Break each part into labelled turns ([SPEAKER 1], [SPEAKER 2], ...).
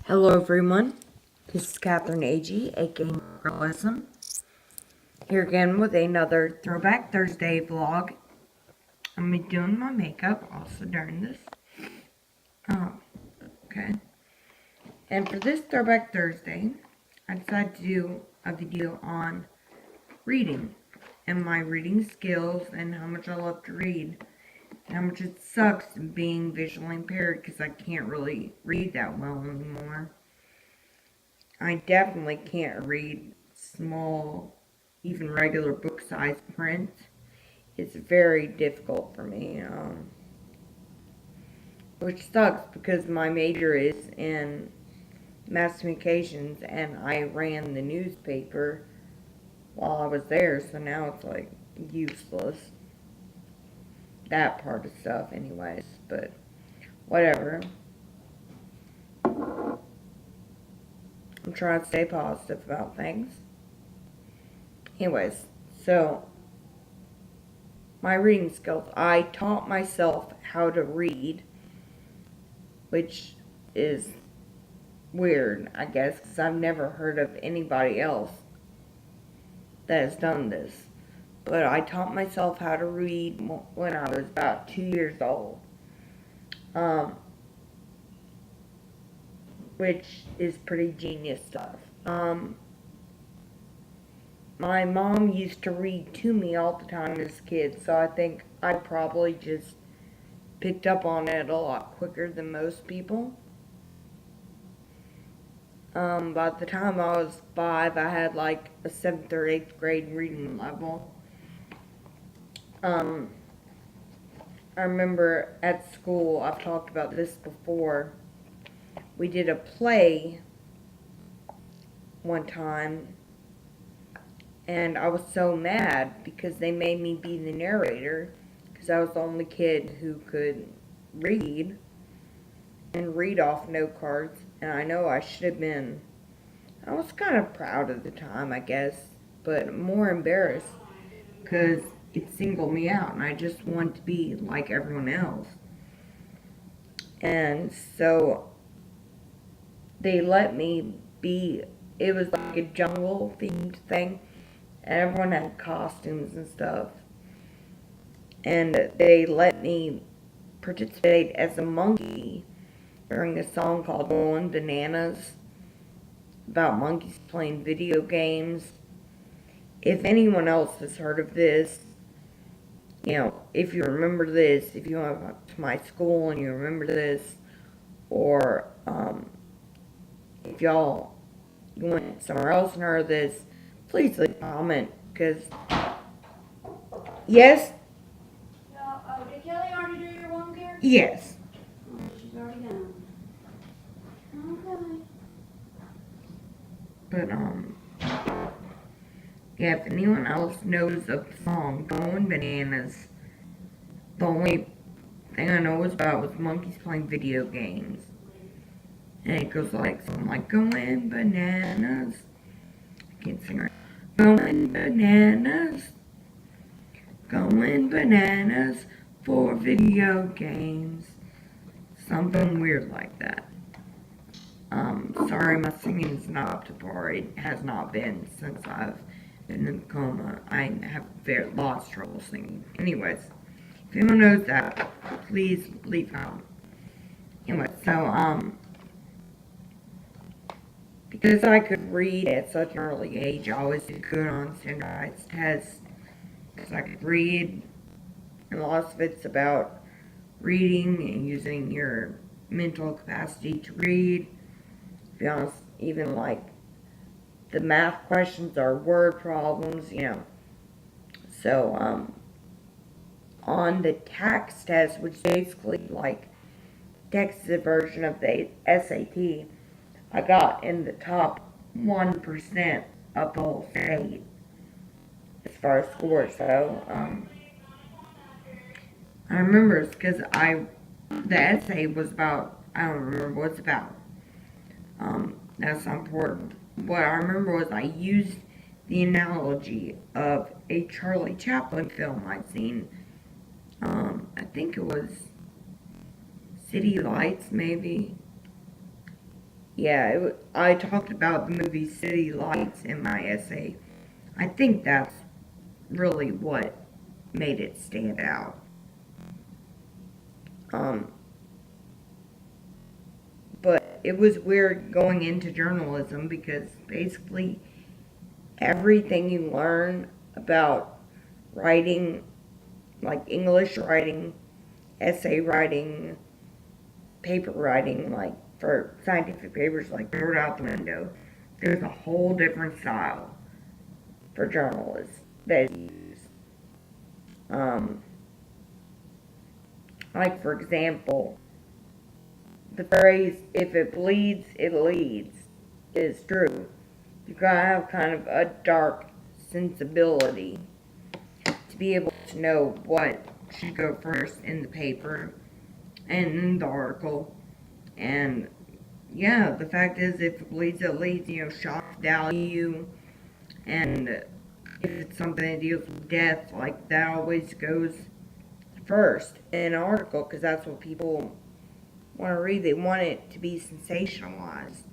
[SPEAKER 1] Hello everyone, this is Catherine A.G., aka Girlism, here again with another Throwback Thursday vlog. I'm going to be doing my makeup also during this. Okay. And for this Throwback Thursday, I decided to do a video on reading and my reading skills and how much I love to read. And how much it sucks being visually impaired because I can't really read that well anymore. I definitely can't read small, even regular book size print. It's very difficult for me, which sucks because my major is in mass communications and I ran the newspaper while I was there, so now it's like useless. That part of stuff anyways, but whatever. I'm trying to stay positive about things. Anyways, so my reading skills. I taught myself how to read, which is weird, I guess, because I've never heard of anybody else that has done this. But I taught myself how to read when I was about 2 years old, which is pretty genius stuff. My mom used to read to me all the time as a kid, so I think I probably just picked up on it a lot quicker than most people. By the time I was 5, I had like a 7th or 8th grade reading level. I remember at school, I've talked about this before, we did a play one time, and I was so mad because they made me be the narrator, because I was the only kid who could read, and read off note cards, and I know I should have been. I was kind of proud at the time, I guess, but more embarrassed, because it singled me out, and I just wanted to be like everyone else. And so they let me be. It was like a jungle themed thing, and everyone had costumes and stuff, and they let me participate as a monkey during a song called Going Bananas, about monkeys playing video games. If anyone else has heard of this, if you remember this, if you went to my school and you remember this, or if y'all went somewhere else and heard this, please leave a comment, because, yes?
[SPEAKER 2] Did Kelly already do your wound care?
[SPEAKER 1] Yes.
[SPEAKER 2] Oh, she's already done. Okay.
[SPEAKER 1] But, yeah, if anyone else knows of the song, Going Bananas, the only thing I know was about was monkeys playing video games. And it goes like something like, going bananas. I can't sing right. Going bananas. Going bananas for video games. Something weird like that. Sorry my singing's not up to par. It has not been since I've been in a coma. I have very lost trouble singing. Anyways, if anyone knows that, please leave a comment. Anyway, so, because I could read at such an early age, I always did good on standardized tests, because I could read, and lots of it's about reading and using your mental capacity to read. To be honest, even like the math questions are word problems, So, on the tax test, which basically like takes the version of the SAT, I got in the top 1% of the whole state as far as scores. So, I remember it's because the essay was about, I don't remember what it's about. That's not important. What I remember was I used the analogy of a Charlie Chaplin film I'd seen. I think it was City Lights, maybe. yeah, I talked about the movie City Lights in my essay. I think that's really what made it stand out. Um, but it was weird going into journalism because basically everything you learn about writing, like English writing, essay writing, paper writing, like for scientific papers, like throw it out the window. There's a whole different style for journalists that is used. Um, like for example, the phrase "if it bleeds, it leads" is true. You gotta have kind of a dark sensibility to be able to know what should go first in the paper and in the article. And yeah, the fact is, if it bleeds, it leads. Shock value, and if it's something that deals with death, like that always goes first in an article because that's what people want to read. They want it to be sensationalized.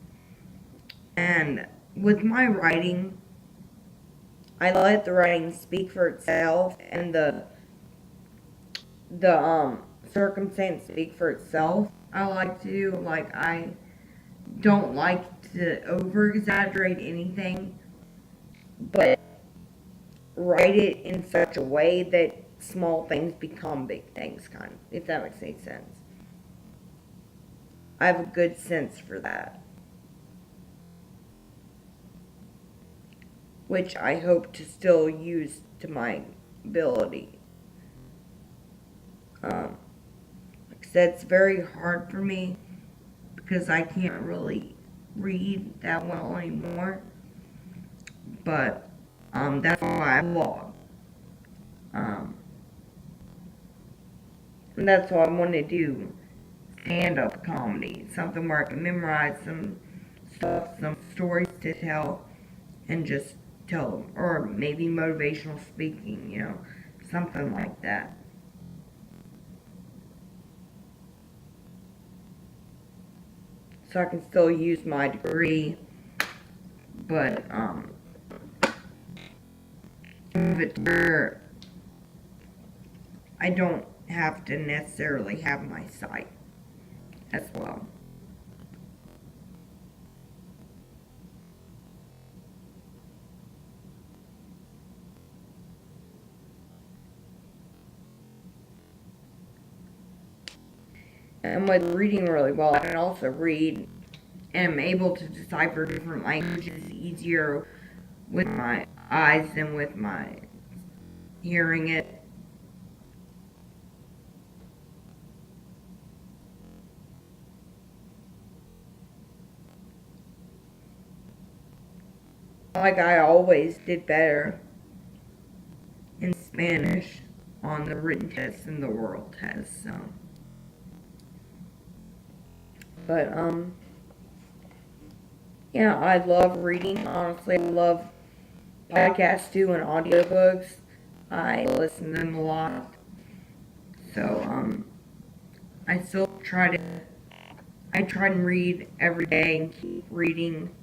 [SPEAKER 1] And with my writing, I let the writing speak for itself and the circumstance speak for itself. I like to do, like, I don't like to over exaggerate anything, but write it in such a way that small things become big things, kind of, if that makes any sense. I have a good sense for that, which I hope to still use to my ability. Like I said, it's very hard for me because I can't really read that well anymore. But that's why I blog. Um, and that's why I want to do stand-up comedy, something where I can memorize some stuff, some stories to tell, and just tell them, or maybe motivational speaking, something like that. So I can still use my degree, but move it where I don't have to necessarily have my site as well. And with reading really well, I can also read and am able to decipher different languages easier with my eyes than with my hearing it. Like I always did better in Spanish on the written test than the oral test, so. But, yeah, I love reading, honestly. I love podcasts too and audiobooks. I listen to them a lot. So, I still I try and read every day and keep reading.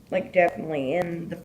[SPEAKER 1] Like, definitely in the